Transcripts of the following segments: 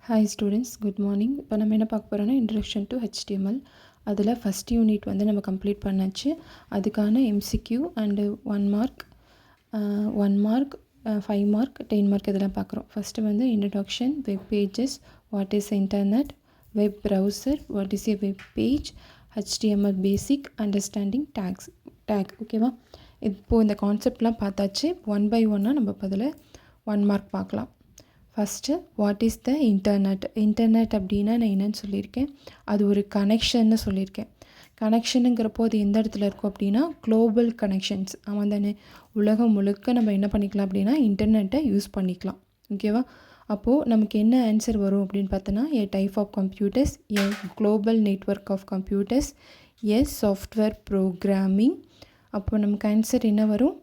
Hi students, good morning. இப்போ நம்ம என்ன பார்க்க போகிறோன்னா இன்ட்ரடக்ஷன் டு HTML. அதில் ஃபஸ்ட் யூனிட் வந்து நம்ம கம்ப்ளீட் பண்ணாச்சு. அதுக்கான MCQ and 1 mark 5 mark 10 mark இதெல்லாம் பார்க்குறோம். ஃபஸ்ட்டு வந்து introduction, web pages, what is internet, web browser, what is a web page, HTML basic, understanding take. ஓகேவா? இப்போது இந்த கான்செப்ட்லாம் பார்த்தாச்சு. 1 by 1 நம்ம அதில் 1 மார்க் பார்க்கலாம். First what is the internet அப்படின்னா நான் என்னென்னு சொல்லியிருக்கேன், அது ஒரு கனெக்ஷன்னு சொல்லியிருக்கேன். கனெக்ஷனுங்கிறப்போ அது எந்த இடத்துல இருக்கும் அப்படின்னா குளோபல் கனெக்ஷன்ஸ். ஆமாம் தானே? உலகம் முழுக்க நம்ம என்ன பண்ணிக்கலாம் அப்படின்னா இன்டர்நெட்டை யூஸ் பண்ணிக்கலாம். ஓகேவா? அப்போது நமக்கு என்ன ஆன்சர் வரும் அப்படின்னு பார்த்தோன்னா, a type of computers, a global network of computers, a software programming. அப்போது நமக்கு ஆன்சர் என்ன வரும்?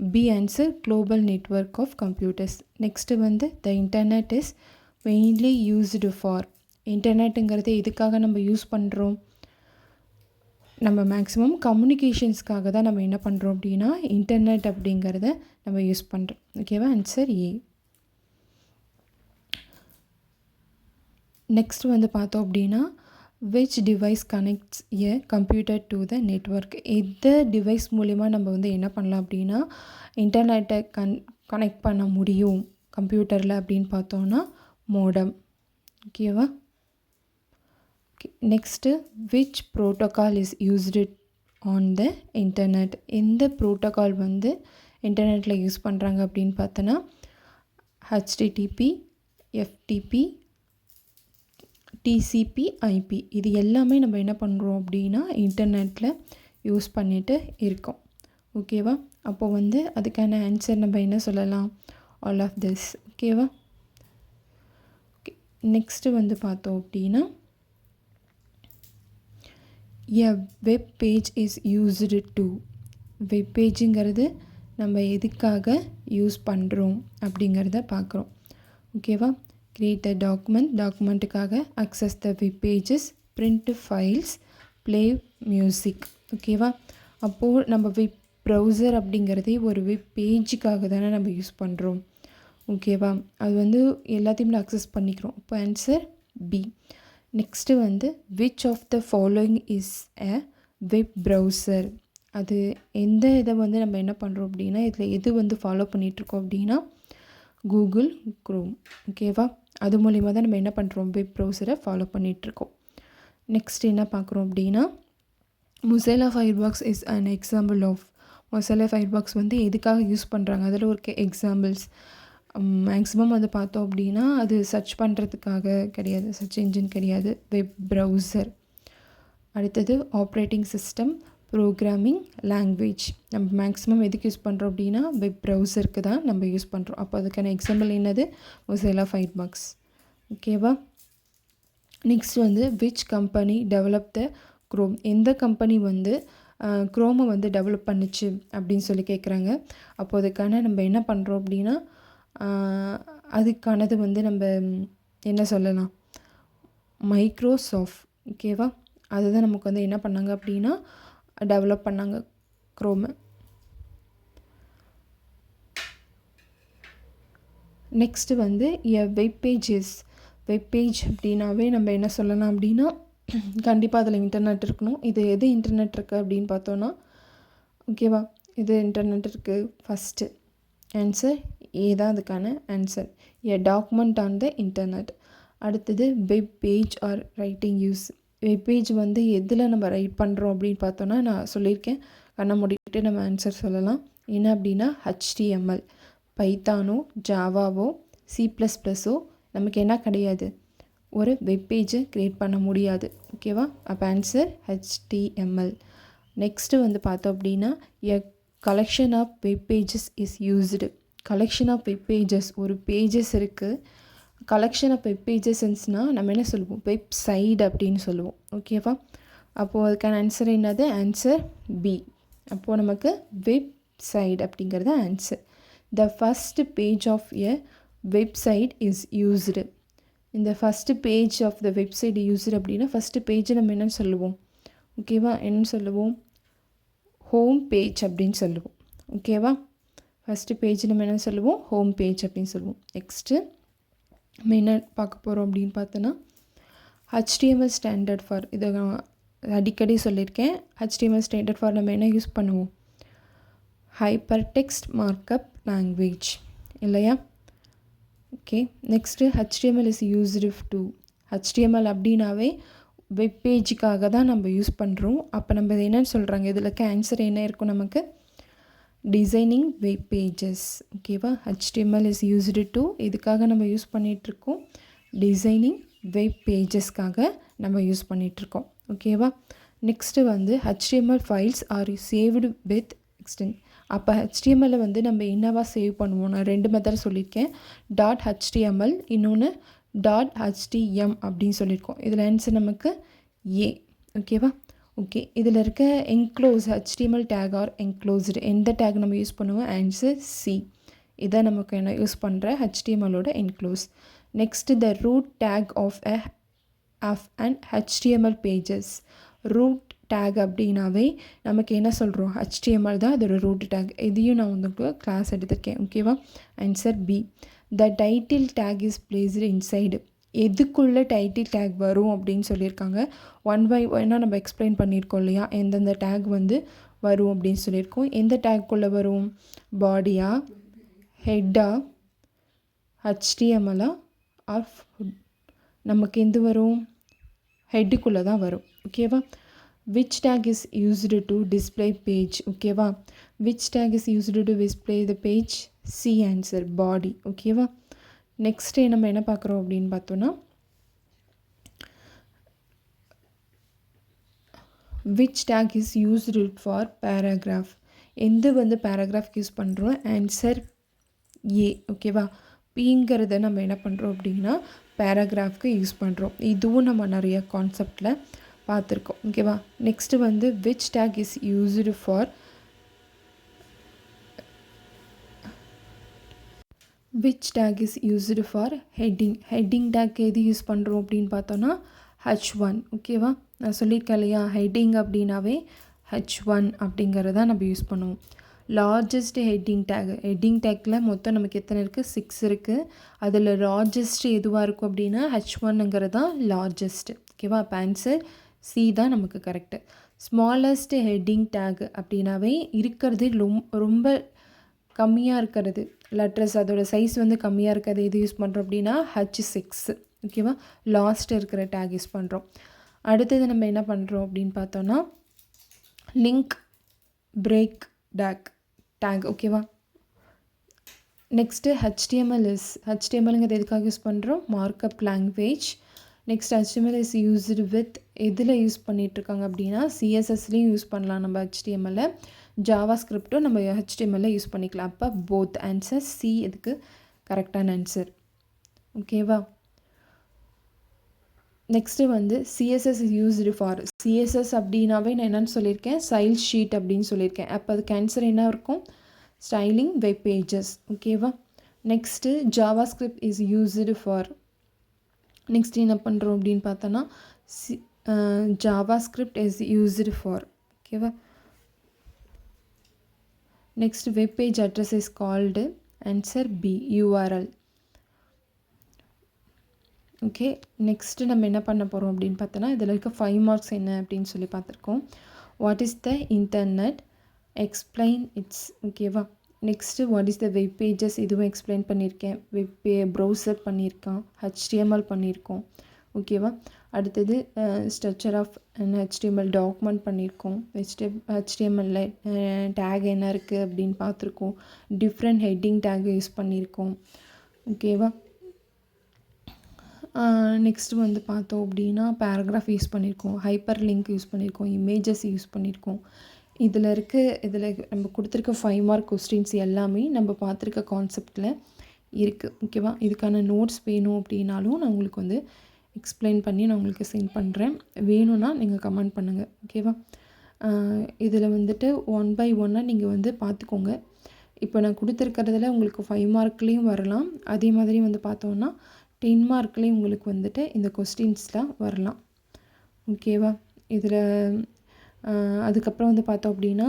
B answer, global network of computers. Next வந்து the internet is mainly used for. இன்டர்நெட்டுங்கிறது எதுக்காக நம்ம யூஸ் பண்ணுறோம்? நம்ம மேக்ஸிமம் கம்யூனிகேஷன்ஸ்க்காக தான் நம்ம என்ன பண்ணுறோம் அப்படின்னா இன்டர்நெட் அப்படிங்கிறத நம்ம யூஸ் பண்ணுறோம். ஓகேவா? Answer A. நெக்ஸ்ட் வந்து பார்த்தோம் அப்படின்னா which device connects a computer to the network. எந்த டிவைஸ் மூலிமா நம்ம வந்து என்ன பண்ணலாம் அப்படின்னா இன்டர்நெட்டை கனெக்ட் பண்ண முடியும் கம்ப்யூட்டரில் அப்படின்னு பார்த்தோன்னா மோடம். ஓகேவா? Okay. Next which protocol is used on the internet. எந்த ப்ரோட்டோகால் வந்து இன்டர்நெட்டில் யூஸ் பண்ணுறாங்க அப்படின்னு பார்த்தோன்னா HTTP, FTP, TCP, IP. இது எல்லாமே நம்ம என்ன பண்ணுறோம் அப்படின்னா இன்டர்நெட்டில் யூஸ் பண்ணிட்டு இருக்கோம். ஓகேவா? அப்போ வந்து அதுக்கான ஆன்சர் நம்ம என்ன சொல்லலாம்? All of this. ஓகேவா? ஓகே. நெக்ஸ்ட்டு வந்து பார்த்தோம் அப்படின்னா a web page is used to. வெப் பேஜுங்கிறது நம்ம எதுக்காக யூஸ் பண்ணுறோம் அப்படிங்கிறத பார்க்குறோம். ஓகேவா? create a document, டாக்குமெண்ட்டுக்காக, access the web pages, print files, play music. ஓகேவா? அப்போது நம்ம வெப் ப்ரௌசர் அப்படிங்கிறதே ஒரு வெப் பேஜுக்காக தானே நம்ம யூஸ் பண்ணுறோம். ஓகேவா? அது வந்து எல்லாத்தையும் அக்சஸ் பண்ணிக்கிறோம். இப்போ ஆன்சர் பி. நெக்ஸ்ட்டு வந்து which of the following is a web browser. அது எந்த இதை வந்து நம்ம என்ன பண்ணுறோம் அப்படின்னா இதில் எது வந்து ஃபாலோ பண்ணிகிட்ருக்கோம் அப்படின்னா கூகுள் க்ரோம். ஓகேவா? அது மூலிமா தான் நம்ம என்ன பண்ணுறோம் வெப் ப்ரௌசரை ஃபாலோ பண்ணிகிட்ருக்கோம். நெக்ஸ்ட் என்ன பார்க்குறோம் அப்படின்னா Mozilla Firefox is an example of. மொசில்லா ஃபயர்பாக்ஸ் வந்து எதுக்காக யூஸ் பண்ணுறாங்க அதில் ஒரு எக்ஸாம்பிள்ஸ். மேக்ஸிமம் வந்து பார்த்தோம் அப்படின்னா அது சர்ச் பண்ணுறதுக்காக கிடையாது, சர்ச் இன்ஜின் கிடையாது, வெப் ப்ரௌசர். அடுத்தது ஆப்ரேட்டிங் சிஸ்டம், ப்ரோக்ராமிங் லாங்குவேஜ். நம்ம மேக்ஸிமம் எதுக்கு யூஸ் பண்ணுறோம் அப்படின்னா வெப் ப்ரௌசருக்கு தான் நம்ம யூஸ் பண்ணுறோம். அப்போ அதுக்கான எக்ஸாம்பிள் என்னது? Mozilla Firefox. ஓகேவா? நெக்ஸ்ட் வந்து which company develop the Chrome. எந்த கம்பெனி வந்து க்ரோமை வந்து டெவலப் பண்ணிச்சு அப்படின்னு சொல்லி கேட்குறாங்க. அப்போ அதுக்கான நம்ம என்ன பண்ணுறோம் அப்படின்னா அதுக்கானது வந்து நம்ம என்ன சொல்லலாம்? மைக்ரோசாஃப்ட். ஓகேவா? அதுதான் நமக்கு வந்து என்ன பண்ணாங்க அப்படின்னா டெவலப் பண்ணாங்க க்ரோமை. நெக்ஸ்ட்டு வந்து எ வெப் பேஜஸ். வெப் பேஜ் அப்படின்னாவே நம்ம என்ன சொல்லலாம் அப்படின்னா கண்டிப்பாக அதில் இன்டர்நெட் இருக்கணும். இது எது இன்டர்நெட் இருக்குது அப்படின்னு பார்த்தோன்னா ஓகேவா? இது இன்டர்நெட் இருக்குது. ஃபஸ்ட்டு ஆன்சர் ஏ தான் அதுக்கான answer. A document on the internet. அடுத்தது web page are writing use. Web page வந்து எதில் நம்ம ரைட் பண்ணுறோம் அப்படின்னு பார்த்தோன்னா நான் சொல்லியிருக்கேன், கண்ணை மூடிட்டு நம்ம ஆன்சர் சொல்லலாம். என்ன அப்படின்னா HTML. பைத்தானோ, ஜாவாவோ, C++ஓ நமக்கு என்ன கிடையாது, ஒரு வெப் பேஜை க்ரியேட் பண்ண முடியாது. ஓகேவா? அப்போ ஆன்சர் HTML. நெக்ஸ்ட்டு வந்து பார்த்தோம் அப்படின்னா a collection of web pages is used. Collection of web pages, ஒரு பேஜஸ் இருக்குது, கலெக்ஷன் ஆஃப் வெப் பேஜஸ்ன்ஸ்னால் நம்ம என்ன சொல்லுவோம்? வெப்சைட் அப்படின்னு சொல்லுவோம். ஓகேவா? அப்போது அதுக்கான ஆன்சர் என்னது? Answer B. அப்போது நமக்கு வெப்சைட் அப்படிங்கிறது answer. The first page of a website is used. இந்த first page of the website used அப்படின்னா ஃபஸ்ட்டு பேஜை நம்ம என்னென்னு சொல்லுவோம்? ஓகேவா? என்னென்னு சொல்லுவோம்? ஹோம் பேஜ் அப்படின்னு சொல்லுவோம். ஓகேவா? ஃபஸ்ட்டு பேஜ் நம்ம என்ன சொல்லுவோம்? ஹோம் பேஜ் அப்படின்னு சொல்லுவோம். நெக்ஸ்ட்டு நம்ம என்ன பார்க்க போகிறோம் அப்படின்னு பார்த்தோன்னா HTML ஸ்டாண்டர்ட் ஃபார் இதை நான் அடிக்கடி சொல்லியிருக்கேன். HTML ஸ்டாண்டர்ட் ஃபார் நம்ம என்ன யூஸ் பண்ணுவோம், ஹைப்பர் டெக்ஸ்ட் மார்க்கப் லாங்குவேஜ் இல்லையா. Okay, next HTML is used to, HTML அப்படின்னாவே வெப் பேஜுக்காக தான் நம்ம யூஸ் பண்ணுறோம். அப்போ நம்ம இது என்னன்னு சொல்கிறாங்க, இதில் இருக்க ஆன்சர் என்ன இருக்கும் நமக்கு, டிசைனிங் வெப் பேஜஸ். ஓகேவா, HTML இஸ் யூஸ்டு டு இதுக்காக நம்ம யூஸ் பண்ணிகிட்ருக்கோம், டிசைனிங் வெப் பேஜஸ்க்காக நம்ம யூஸ் பண்ணிகிட்ருக்கோம். ஓகேவா, நெக்ஸ்ட்டு வந்து HTML files are saved with extent. அப்போ HTML வந்து நம்ம என்னவா சேவ் பண்ணுவோம், நான் 2 மெத்தட் சொல்லியிருக்கேன், .html இன்னொன்று .htm அப்படின்னு சொல்லியிருக்கோம். இதில் ஆன்சர் நமக்கு ஏ. ஓகேவா, ஓகே, இதில் இருக்க enclose HTML tag or enclosed எந்த டேக் நம்ம யூஸ் பண்ணுவோம், ஆன்சர் சி. இதை நமக்கு என்ன யூஸ் பண்ணுற HTMLோட enclose. Next the root tag of and HTML pages. Root tag அப்படின்னாவே நமக்கு என்ன சொல்கிறோம், HTML தான் அதோட ரூட் டேக். இதையும் நான் உங்களுக்கு கிளாஸ் எடுத்திருக்கேன். ஓகேவா, answer B. The title tag is placed inside. எதுக்குள்ளே டைட்டில் டேக் வரும் அப்படின்னு சொல்லியிருக்காங்க. 1 by 1 நம்ம எக்ஸ்பிளைன் பண்ணியிருக்கோம் இல்லையா, எந்தெந்த டேக் வந்து வரும் அப்படின்னு சொல்லியிருக்கோம். எந்த டேக்குள்ளே வரும், பாடியா, ஹெட்டா, HTML ஆஃப் நமக்கு எந்த வரும், ஹெட்டுக்குள்ளே தான் வரும். ஓகேவா, which tag is used to display page. ஓகேவா, which tag is used to display the page, C answer, body. ஓகேவா, நெக்ஸ்ட்டு நம்ம என்ன பார்க்குறோம் அப்படின்னு பார்த்தோன்னா, which tag is used for paragraph. எந்த வந்து பேராகிராஃப் யூஸ் பண்ணுறோம், ஆன்சர் ஏ. ஓகேவா, பிங்கிறத நம்ம என்ன பண்ணுறோம் அப்படின்னா பேராகிராஃப்க்கு யூஸ் பண்ணுறோம். இதுவும் நம்ம நிறைய கான்செப்டில் பார்த்துருக்கோம். ஓகேவா, நெக்ஸ்ட்டு வந்து which take is used for, which take is used for heading. Heading take எது யூஸ் பண்ணுறோம் அப்படின்னு பார்த்தோன்னா H1. ஓகேவா, நான் சொல்லியிருக்கேன் இல்லையா, ஹெட்டிங் அப்படின்னாவே H1 அப்படிங்கிறத நம்ம யூஸ் பண்ணுவோம். Largest heading take, heading tackle மொத்தம் நமக்கு எத்தனை இருக்குது, 6 இருக்குது. அதில் லார்ஜஸ்ட் எதுவாக இருக்கும் அப்படின்னா H1ங்கிறது தான் லார்ஜஸ்ட். ஓகேவா, அப்போ ஆன்சர் சி தான் நமக்கு கரெக்டு. ஸ்மாலஸ்ட் ஹெட்டிங் டேக் அப்படின்னாவே இருக்கிறது ரொம்ப கம்மியாக இருக்கிறது, லெட்டர்ஸ் அதோட சைஸ் வந்து கம்மியாக இருக்கிறது எது யூஸ் பண்ணுறோம் அப்படின்னா H6. ஓகேவா, லாஸ்ட் இருக்கிற டேக் யூஸ் பண்ணுறோம். அடுத்தது நம்ம என்ன பண்ணுறோம் அப்படின்னு பார்த்தோன்னா லிங்க் பிரேக் டேக். ஓகேவா, நெக்ஸ்ட்டு HTMLங்கிறது எதுக்காக யூஸ் பண்ணுறோம், markup language. Next HTML is used with எதில் யூஸ் பண்ணிகிட்ருக்காங்க அப்படின்னா CSSலேயும் யூஸ் பண்ணலாம் நம்ம HTML, ஜாவா ஸ்கிரிப்டும் நம்ம HTML யூஸ் பண்ணிக்கலாம். அப்போ போத், ஆன்சர் சி இதுக்கு கரெக்டான ஆன்சர். ஓகேவா, நெக்ஸ்ட்டு வந்து CSS is used for, CSS அப்படின்னாவே நான் என்னென்னு சொல்லியிருக்கேன், ஸ்டைல் ஷீட் அப்படின்னு சொல்லியிருக்கேன். அப்போ அதுக்கு ஆன்சர் என்ன இருக்கும், ஸ்டைலிங் வெப் பேஜஸ். ஓகேவா, next JavaScript is used for, next என்ன பண்ணுறோம் அப்படின்னு பார்த்தோன்னா JavaScript is used for. ஓகேவா, next web page address is called, answer B, URL. Okay, next நம்ம என்ன பண்ண போகிறோம் அப்படின்னு பார்த்தோன்னா இதில் இருக்க 5 மார்க்ஸ் என்ன அப்படின்னு சொல்லி பார்த்துருக்கோம். What is the internet, explain its. ஓகேவா, next what is the web pages, இதுவும் எக்ஸ்பிளைன் பண்ணியிருக்கேன். ப்ரௌசர் பண்ணியிருக்கோம், HTML பண்ணியிருக்கோம். ஓகேவா, அடுத்தது ஸ்ட்ரக்சர் ஆஃப் HTML டாக்குமெண்ட் பண்ணியிருக்கோம். HTML டேக் என்ன இருக்குது அப்படின்னு பார்த்துருக்கோம். டிஃப்ரெண்ட் ஹெட்டிங் டேக் யூஸ் பண்ணியிருக்கோம். ஓகேவா, நெக்ஸ்ட்டு வந்து பார்த்தோம் அப்படின்னா பேராகிராஃப் யூஸ் பண்ணியிருக்கோம், ஹைப்பர் லிங்க் யூஸ் பண்ணியிருக்கோம், இமேஜஸ் யூஸ் பண்ணியிருக்கோம். இதில் நம்ம கொடுத்துருக்க 5 மார்க் கொஸ்டின்ஸ் எல்லாமே நம்ம பார்த்துருக்க கான்செப்டில் இருக்குது. ஓகேவா, இதுக்கான நோட்ஸ் வேணும் அப்படின்னாலும் நான் உங்களுக்கு வந்து எக்ஸ்பிளைன் பண்ணி நான் உங்களுக்கு சென்ட் பண்ணுறேன். வேணும்னா நீங்கள் கமெண்ட் பண்ணுங்கள். ஓகேவா, இதில் வந்துட்டு 1 by 1 நீங்கள் வந்து பார்த்துக்கோங்க. இப்போ நான் கொடுத்துருக்கிறதுல உங்களுக்கு 5 மார்க்லேயும் வரலாம், அதே மாதிரி வந்து பார்த்தோன்னா 10 மார்க்லேயும் உங்களுக்கு வந்துட்டு இந்த கொஸ்டின்ஸ்லாம் வரலாம். ஓகேவா, இதில் அதுக்கப்புறம் வந்து பார்த்தோம் அப்படின்னா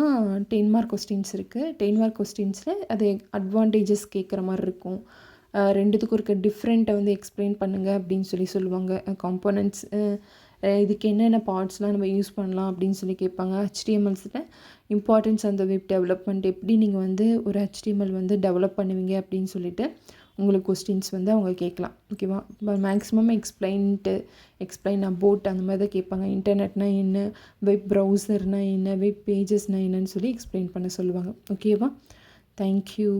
10 மார்க் கொஸ்டின்ஸ் இருக்குது. 10 மார்க் கொஸ்டின்ஸில் அது அட்வான்டேஜஸ் கேட்குற மாதிரி இருக்கும். ரெண்டுத்துக்கும் இருக்க டிஃப்ரெண்ட்டை வந்து எக்ஸ்பிளைன் பண்ணுங்கள் அப்படின்னு சொல்லுவாங்க. காம்போனன்ட்ஸ் இதுக்கு என்னென்ன பார்ட்ஸ்லாம் நம்ம யூஸ் பண்ணலாம் அப்படின்னு சொல்லி கேட்பாங்க. ஹெச்டிஎம்எல்ஸில் இம்பார்ட்டன்ஸ் அந்த வெப் டெவலப்மெண்ட் எப்படி நீங்கள் வந்து ஒரு ஹெச்டிஎம்எல் வந்து டெவலப் பண்ணுவீங்க அப்படின்னு சொல்லிட்டு உங்களுக்கு கொஸ்டின்ஸ் வந்து அவங்க கேட்கலாம். ஓகேவா? மேக்ஸிமம் எக்ஸ்பிளைன் அபவுட் அந்த மாதிரி தான் கேட்பாங்க. இன்டர்நெட்னா என்ன, வெப் ப்ரௌசர்னால் என்ன, வெப் பேஜஸ்னால் என்னன்னு சொல்லி எக்ஸ்பிளைன் பண்ண சொல்லுவாங்க. ஓகேவா? தேங்க்யூ.